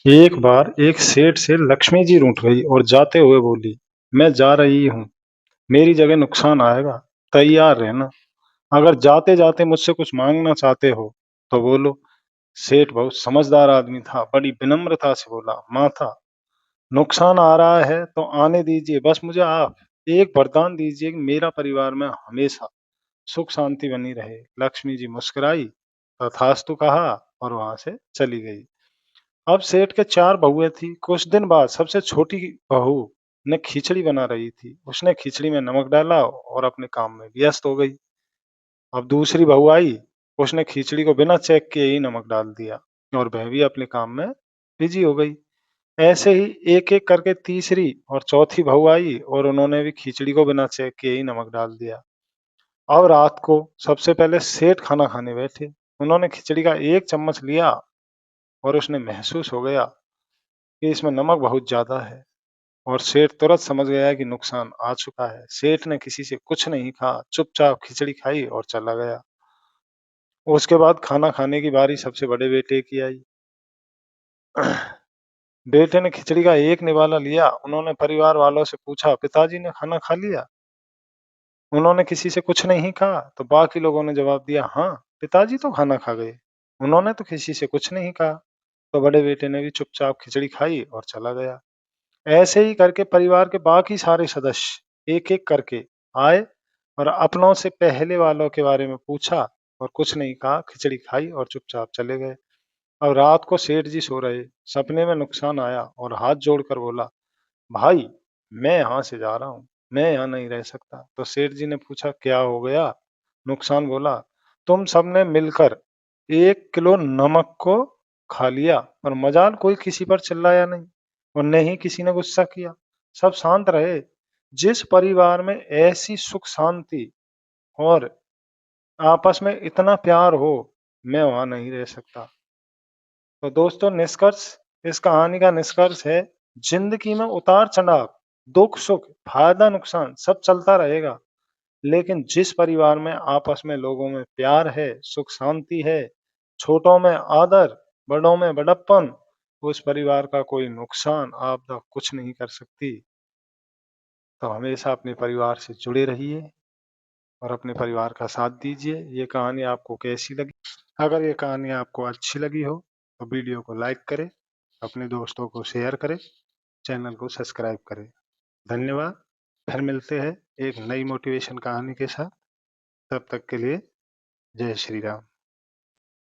एक बार एक सेठ से लक्ष्मी जी रूठ गई और जाते हुए बोली, मैं जा रही हूँ, मेरी जगह नुकसान आएगा, तैयार रहना। अगर जाते जाते मुझसे कुछ मांगना चाहते हो तो बोलो। सेठ बहुत समझदार आदमी था, बड़ी विनम्रता से बोला, माता, नुकसान आ रहा है तो आने दीजिए, बस मुझे आप एक वरदान दीजिए कि मेरा परिवार में हमेशा सुख शांति बनी रहे। लक्ष्मी जी मुस्कुराई, तथास्तु कहा और वहां से चली गई। अब सेठ के 4 बहुएं थी। कुछ दिन बाद सबसे छोटी बहू ने खिचड़ी बना रही थी। उसने खिचड़ी में नमक डाला और अपने काम में व्यस्त हो गई। अब दूसरी बहू आई, उसने खिचड़ी को बिना चेक किए ही नमक डाल दिया और वह भी अपने काम में बिजी हो गई। ऐसे ही एक-एक करके तीसरी और चौथी बहू आई और उन्होंने भी खिचड़ी को बिना चेक किए ही नमक डाल दिया। अब रात को सबसे पहले सेठ खाना खाने बैठे। उन्होंने खिचड़ी का एक चम्मच लिया और उसने महसूस हो गया कि इसमें नमक बहुत ज्यादा है और सेठ तुरंत समझ गया कि नुकसान आ चुका है। सेठ ने किसी से कुछ नहीं कहा, चुपचाप खिचड़ी खाई और चला गया। उसके बाद खाना खाने की बारी सबसे बड़े बेटे की आई। बेटे ने खिचड़ी का एक निवाला लिया। उन्होंने परिवार वालों से पूछा, पिताजी ने खाना खा लिया? उन्होंने किसी से कुछ नहीं कहा। तो बाकी लोगों ने जवाब दिया, हाँ, पिताजी तो खाना खा गए, उन्होंने तो किसी से कुछ नहीं कहा। तो बड़े बेटे ने भी चुपचाप खिचड़ी खाई और चला गया। ऐसे ही करके परिवार के बाकी सारे सदस्य एक-एक करके आए और अपनों से पहले वालों के बारे में पूछा और कुछ नहीं कहा, खिचड़ी खाई और चुपचाप चले गए। अब रात को सेठ जी सो रहे, सपने में नुकसान आया और हाथ जोड़कर बोला, भाई, मैं यहाँ से जा रहा हूँ, मैं यहाँ नहीं रह सकता। तो सेठ जी ने पूछा, क्या हो गया? नुकसान बोला, तुम सबने मिलकर 1 किलो नमक को खा लिया, पर मजाल कोई किसी पर चिल्लाया नहीं और न ही किसी ने गुस्सा किया। सब शांत रहे। जिस परिवार में ऐसी सुख शांति और आपस में इतना प्यार हो, मैं वहां नहीं रह सकता। तो दोस्तों, निष्कर्ष, इस कहानी का निष्कर्ष है, जिंदगी में उतार चढ़ाव, दुख सुख, फायदा नुकसान सब चलता रहेगा, लेकिन जिस परिवार में आपस में लोगों में प्यार है, सुख शांति है, छोटों में आदर, बड़ों में बड़प्पन, उस परिवार का कोई नुकसान आपदा कुछ नहीं कर सकती। तो हमेशा अपने परिवार से जुड़े रहिए और अपने परिवार का साथ दीजिए। ये कहानी आपको कैसी लगी? अगर ये कहानी आपको अच्छी लगी हो तो वीडियो को लाइक करें, अपने दोस्तों को शेयर करें, चैनल को सब्सक्राइब करें। धन्यवाद। फिर मिलते हैं एक नई मोटिवेशन कहानी के साथ। तब तक के लिए जय श्री राम।